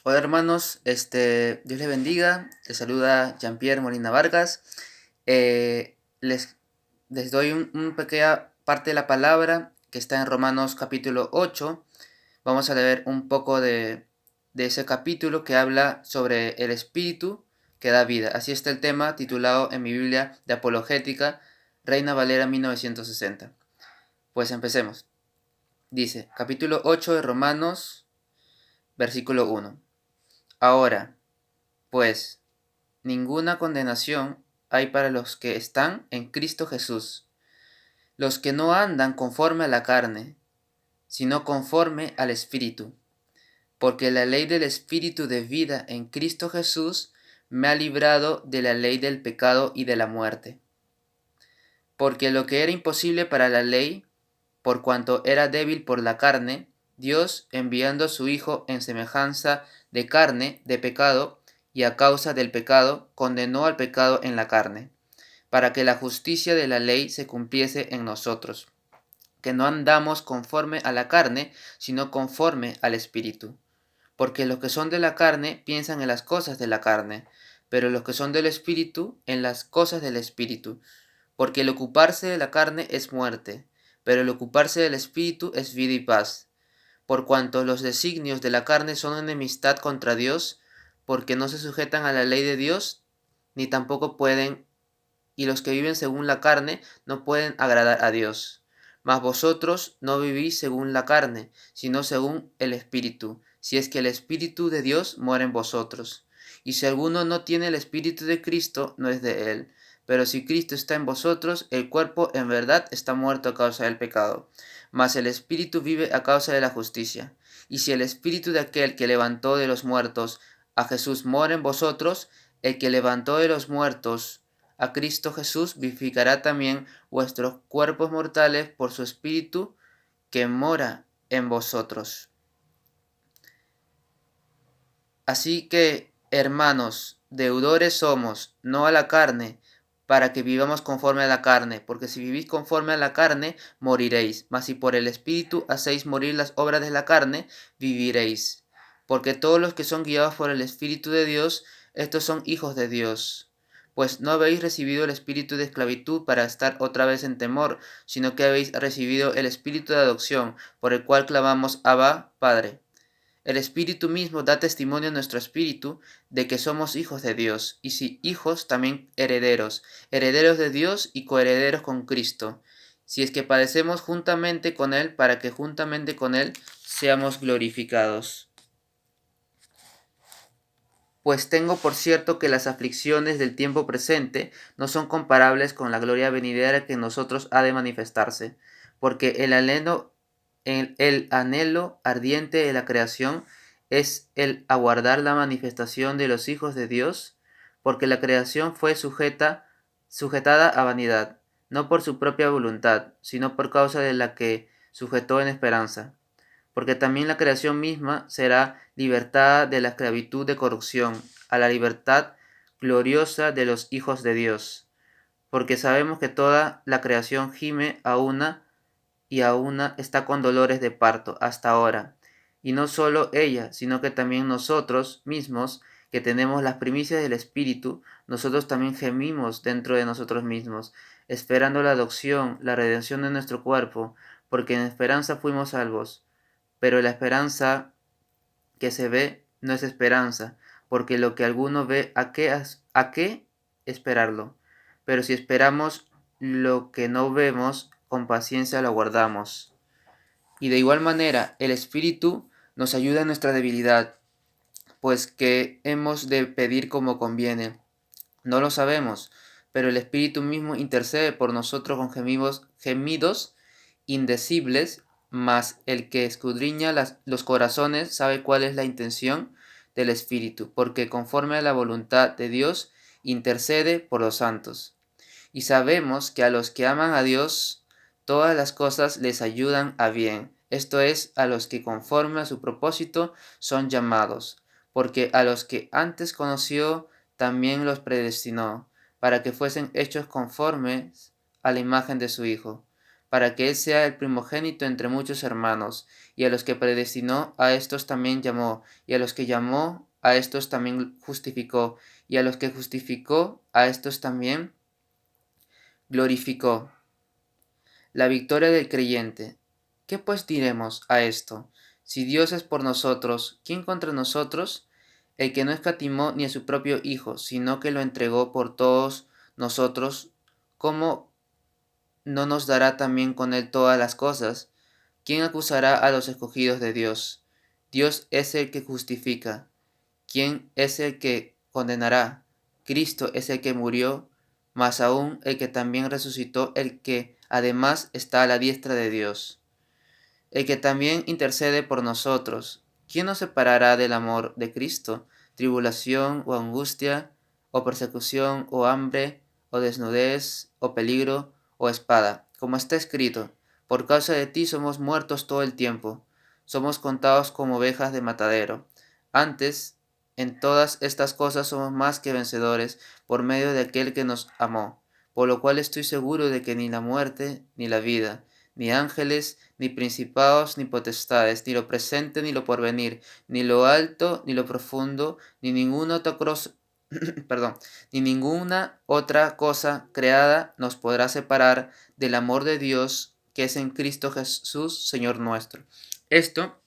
Hola hermanos, Dios les bendiga, les saluda Jean-Pierre Molina Vargas. Les doy una pequeña parte de la palabra que está en Romanos capítulo 8. Vamos a leer un poco de ese capítulo que habla sobre el espíritu que da vida. Así está el tema titulado en mi Biblia de Apologética, Reina Valera 1960. Pues empecemos. Dice, capítulo 8 de Romanos, versículo 1. Ahora, pues, ninguna condenación hay para los que están en Cristo Jesús, los que no andan conforme a la carne, sino conforme al Espíritu, porque la ley del Espíritu de vida en Cristo Jesús me ha librado de la ley del pecado y de la muerte. Porque lo que era imposible para la ley, por cuanto era débil por la carne, Dios, enviando a su Hijo en semejanza de carne, de pecado, y a causa del pecado, condenó al pecado en la carne, para que la justicia de la ley se cumpliese en nosotros, que no andamos conforme a la carne, sino conforme al Espíritu. Porque los que son de la carne piensan en las cosas de la carne, pero los que son del Espíritu en las cosas del Espíritu. Porque el ocuparse de la carne es muerte, pero el ocuparse del Espíritu es vida y paz. Por cuanto los designios de la carne son enemistad contra Dios, porque no se sujetan a la ley de Dios, ni tampoco pueden, y los que viven según la carne no pueden agradar a Dios. Mas vosotros no vivís según la carne, sino según el Espíritu, si es que el Espíritu de Dios mora en vosotros. Y si alguno no tiene el Espíritu de Cristo, no es de él. Pero si Cristo está en vosotros, el cuerpo en verdad está muerto a causa del pecado, mas el Espíritu vive a causa de la justicia. Y si el Espíritu de aquel que levantó de los muertos a Jesús mora en vosotros, el que levantó de los muertos a Cristo Jesús vivificará también vuestros cuerpos mortales por su Espíritu que mora en vosotros. Así que, hermanos, deudores somos, no a la carne, para que vivamos conforme a la carne, porque si vivís conforme a la carne, moriréis, mas si por el Espíritu hacéis morir las obras de la carne, viviréis. Porque todos los que son guiados por el Espíritu de Dios, estos son hijos de Dios. Pues no habéis recibido el espíritu de esclavitud para estar otra vez en temor, sino que habéis recibido el espíritu de adopción, por el cual clamamos Abba, Padre. El Espíritu mismo da testimonio a nuestro espíritu de que somos hijos de Dios, y si hijos, también herederos, herederos de Dios y coherederos con Cristo, si es que padecemos juntamente con Él, para que juntamente con Él seamos glorificados. Pues tengo por cierto que las aflicciones del tiempo presente no son comparables con la gloria venidera que en nosotros ha de manifestarse, porque el anhelo ardiente de la creación es el aguardar la manifestación de los hijos de Dios, porque la creación fue sujetada a vanidad, no por su propia voluntad, sino por causa de la que sujetó en esperanza, porque también la creación misma será libertada de la esclavitud de corrupción a la libertad gloriosa de los hijos de Dios. Porque sabemos que toda la creación gime a una y a una está con dolores de parto hasta ahora. Y no solo ella, sino que también nosotros mismos, que tenemos las primicias del Espíritu, nosotros también gemimos dentro de nosotros mismos, esperando la adopción, la redención de nuestro cuerpo, porque en esperanza fuimos salvos. Pero la esperanza que se ve no es esperanza, porque lo que alguno ve, ¿a qué esperarlo? Pero si esperamos lo que no vemos, con paciencia lo aguardamos. Y de igual manera, el Espíritu nos ayuda en nuestra debilidad, pues que hemos de pedir como conviene. No lo sabemos, pero el Espíritu mismo intercede por nosotros con gemidos indecibles, mas el que escudriña los corazones sabe cuál es la intención del Espíritu, porque conforme a la voluntad de Dios intercede por los santos. Y sabemos que a los que aman a Dios, todas las cosas les ayudan a bien, esto es, a los que conforme a su propósito son llamados, porque a los que antes conoció, también los predestinó, para que fuesen hechos conformes a la imagen de su Hijo, para que Él sea el primogénito entre muchos hermanos. Y a los que predestinó, a estos también llamó, y a los que llamó, a estos también justificó, y a los que justificó, a estos también glorificó. La victoria del creyente. ¿Qué pues diremos a esto? Si Dios es por nosotros, ¿quién contra nosotros? El que no escatimó ni a su propio Hijo, sino que lo entregó por todos nosotros, ¿cómo no nos dará también con él todas las cosas? ¿Quién acusará a los escogidos de Dios? Dios es el que justifica. ¿Quién es el que condenará? Cristo es el que murió, más aún el que también resucitó, el que además está a la diestra de Dios, el que también intercede por nosotros. ¿Quién nos separará del amor de Cristo? ¿Tribulación o angustia, o persecución, o hambre, o desnudez, o peligro, o espada? Como está escrito, por causa de ti somos muertos todo el tiempo, somos contados como ovejas de matadero. Antes, en todas estas cosas somos más que vencedores por medio de aquel que nos amó, por lo cual estoy seguro de que ni la muerte, ni la vida, ni ángeles, ni principados, ni potestades, ni lo presente, ni lo porvenir, ni lo alto, ni lo profundo, ni ninguna otra perdón, ni ninguna otra cosa creada nos podrá separar del amor de Dios que es en Cristo Jesús, Señor nuestro. Esto,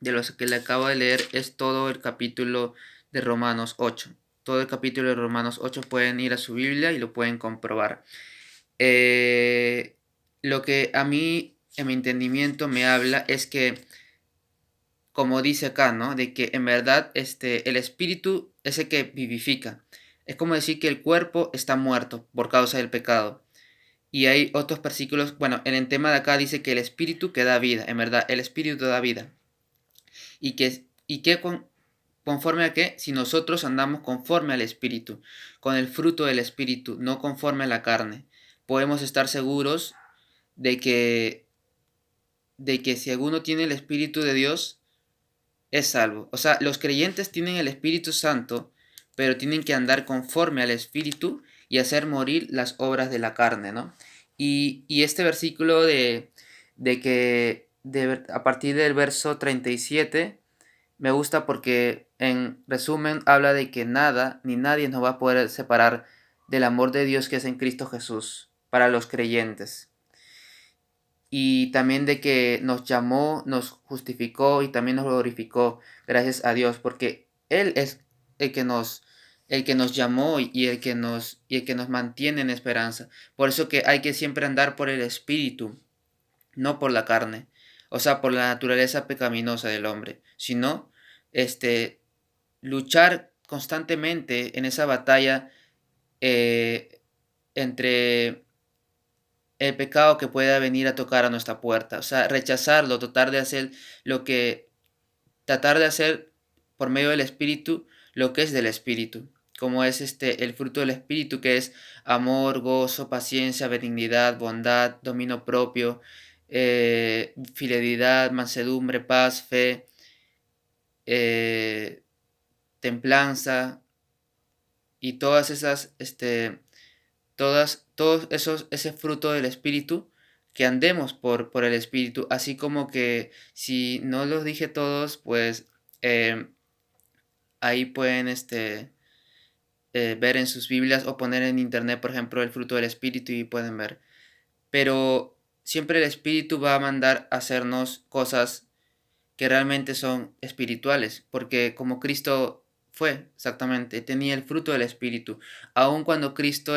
de lo que le acabo de leer, es todo el capítulo de Romanos 8. Todo el capítulo de Romanos 8 pueden ir a su Biblia y lo pueden comprobar. Lo que a mí, en mi entendimiento, me habla es que, como dice acá, ¿no? De que en verdad el espíritu es el que vivifica. Es como decir que el cuerpo está muerto por causa del pecado. Y hay otros versículos, bueno, en el tema de acá dice que el espíritu que da vida, en verdad, el espíritu da vida. Y que conforme a qué, si nosotros andamos conforme al espíritu, con el fruto del espíritu, no conforme a la carne, podemos estar seguros de que si alguno tiene el Espíritu de Dios, es salvo. O sea, los creyentes tienen el Espíritu Santo, pero tienen que andar conforme al Espíritu y hacer morir las obras de la carne, ¿no? Y este versículo a partir del verso 37 me gusta porque en resumen habla de que nada ni nadie nos va a poder separar del amor de Dios que es en Cristo Jesús para los creyentes. Y también de que nos llamó, nos justificó y también nos glorificó, gracias a Dios, porque Él es el que nos llamó y el que nos mantiene en esperanza. Por eso que hay que siempre andar por el Espíritu, no por la carne, o sea, por la naturaleza pecaminosa del hombre, sino este, luchar constantemente en esa batalla eh, entre el pecado que pueda venir a tocar a nuestra puerta. O sea, rechazarlo, tratar de hacer por medio del Espíritu lo que es del Espíritu, como es el fruto del Espíritu, que es amor, gozo, paciencia, benignidad, bondad, dominio propio, fidelidad, mansedumbre, paz, fe, eh, templanza y todas esas, todos ese fruto del Espíritu, que andemos por el Espíritu, así como que si no los dije todos, pues ahí pueden ver en sus Biblias o poner en internet, por ejemplo, el fruto del Espíritu y pueden ver. Pero siempre el Espíritu va a mandar a hacernos cosas que realmente son espirituales, porque como Cristo fue exactamente, tenía el fruto del Espíritu, aun cuando Cristo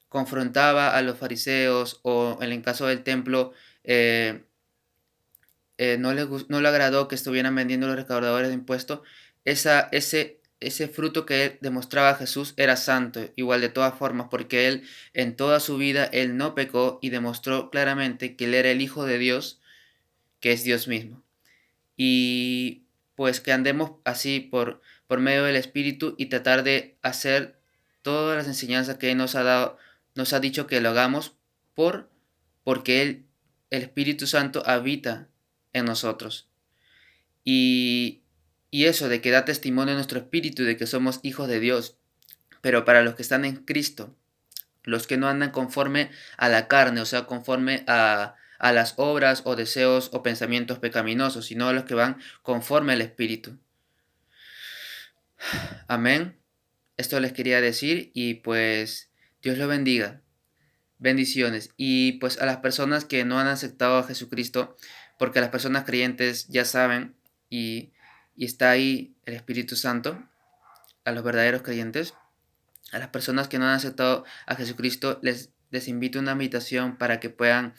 confrontaba a los fariseos o en el caso del templo, no le agradó que estuvieran vendiendo los recaudadores de impuestos, ese fruto que él demostraba a Jesús era santo, igual de todas formas, porque él en toda su vida, él no pecó y demostró claramente que él era el Hijo de Dios, que es Dios mismo. Y pues que andemos así por medio del Espíritu y tratar de hacer todas las enseñanzas que Él nos ha dado, nos ha dicho que lo hagamos porque el Espíritu Santo habita en nosotros. Y, y eso de que da testimonio a nuestro espíritu de que somos hijos de Dios. Pero para los que están en Cristo, los que no andan conforme a la carne, o sea, conforme a las obras o deseos o pensamientos pecaminosos, sino los que van conforme al Espíritu. Amén. Esto les quería decir y pues Dios los bendiga. Bendiciones. Y pues a las personas que no han aceptado a Jesucristo, porque las personas creyentes ya saben y está ahí el Espíritu Santo, a los verdaderos creyentes, a las personas que no han aceptado a Jesucristo, les invito a una invitación para que puedan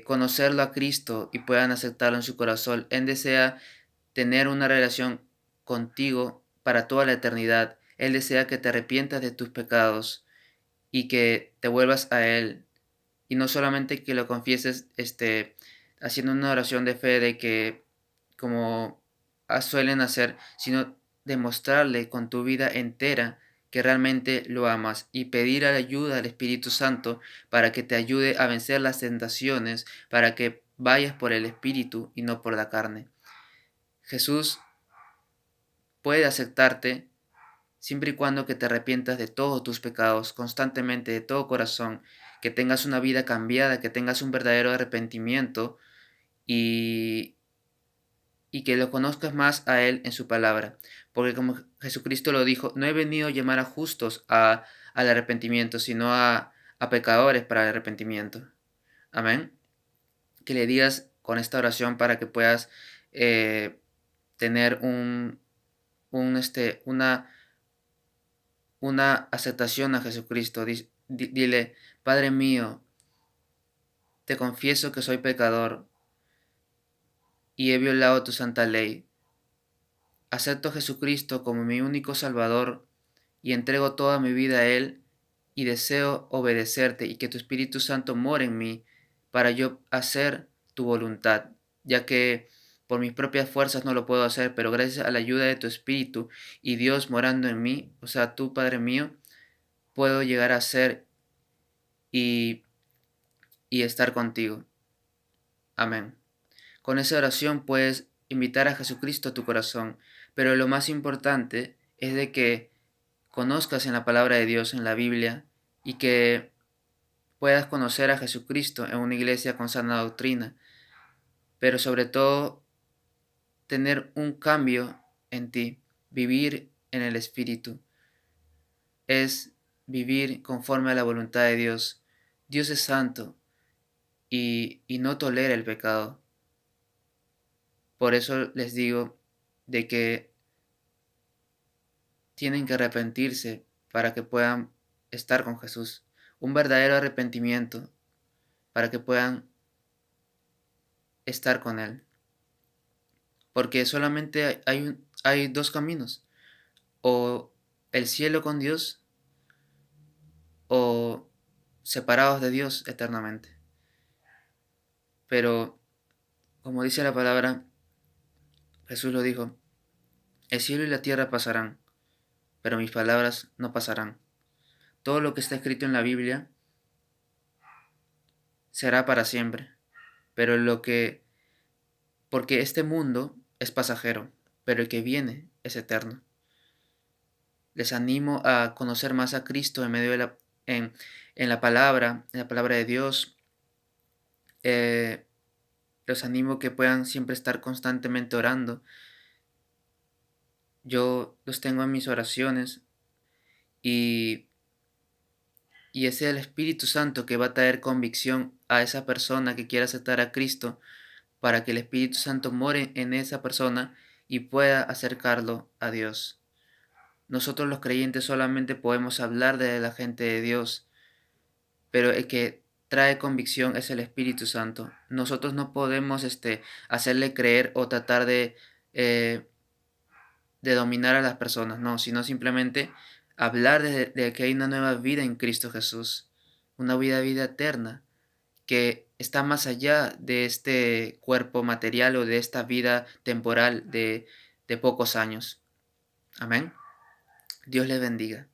conocerlo a Cristo y puedan aceptarlo en su corazón. Él desea tener una relación contigo para toda la eternidad. Él desea que te arrepientas de tus pecados y que te vuelvas a Él. Y no solamente que lo confieses haciendo una oración de fe de que como suelen hacer, sino demostrarle con tu vida entera que realmente lo amas y pedir la ayuda al Espíritu Santo para que te ayude a vencer las tentaciones, para que vayas por el Espíritu y no por la carne. Jesús puede aceptarte siempre y cuando que te arrepientas de todos tus pecados constantemente, de todo corazón, que tengas una vida cambiada, que tengas un verdadero arrepentimiento y, y que lo conozcas más a Él en su palabra. Porque como Jesucristo lo dijo, no he venido a llamar a justos al arrepentimiento, sino a pecadores para el arrepentimiento. Amén. Que le digas con esta oración para que puedas tener una aceptación a Jesucristo. Dile, Padre mío, te confieso que soy pecador y he violado tu santa ley. Acepto a Jesucristo como mi único Salvador y entrego toda mi vida a Él y deseo obedecerte y que tu Espíritu Santo more en mí para yo hacer tu voluntad, ya que por mis propias fuerzas no lo puedo hacer, pero gracias a la ayuda de tu Espíritu y Dios morando en mí, o sea, tú, Padre mío, puedo llegar a ser y, y estar contigo. Amén. Con esa oración puedes invitar a Jesucristo a tu corazón, pero lo más importante es de que conozcas en la palabra de Dios, en la Biblia, y que puedas conocer a Jesucristo en una iglesia con sana doctrina, pero sobre todo tener un cambio en ti, vivir en el Espíritu, es vivir conforme a la voluntad de Dios. Dios es santo y no tolera el pecado. Por eso les digo de que tienen que arrepentirse para que puedan estar con Jesús. Un verdadero arrepentimiento para que puedan estar con Él. Porque solamente hay dos caminos. O el cielo con Dios o separados de Dios eternamente. Pero, como dice la palabra, Jesús lo dijo, el cielo y la tierra pasarán, pero mis palabras no pasarán. Todo lo que está escrito en la Biblia será para siempre, pero porque este mundo es pasajero, pero el que viene es eterno. Les animo a conocer más a Cristo en medio de en la palabra de Dios. Los animo que puedan siempre estar constantemente orando. Yo los tengo en mis oraciones y, y es el Espíritu Santo que va a traer convicción a esa persona que quiera aceptar a Cristo para que el Espíritu Santo more en esa persona y pueda acercarlo a Dios. Nosotros los creyentes solamente podemos hablar de la gente de Dios, pero el que trae convicción es el Espíritu Santo. Nosotros no podemos hacerle creer o tratar eh, de dominar a las personas, no, sino simplemente hablar de que hay una nueva vida en Cristo Jesús, una vida eterna, que está más allá de este cuerpo material o de esta vida temporal de pocos años. Amén. Dios les bendiga.